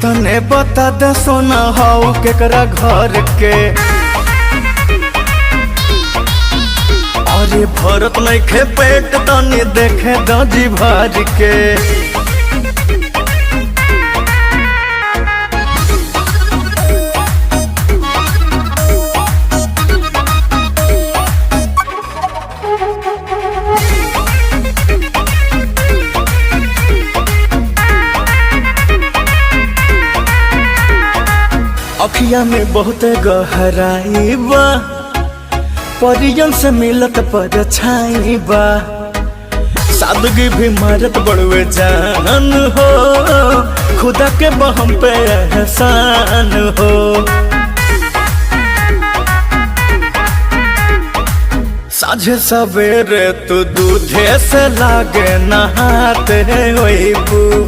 तने बता दे सोना हाउ केकरा घर के। अरे भरत नहीं खे पेट तनी देखे दजी भर के। अखिया में बहुत गहराई बा, परियन से मिलत पर छाई बा। सादगी भी मारत बड़वे जान हो, खुदा के बहम पे एहसान हो। साझे सवेरे तू दूधे से लागे नहाते होइबू।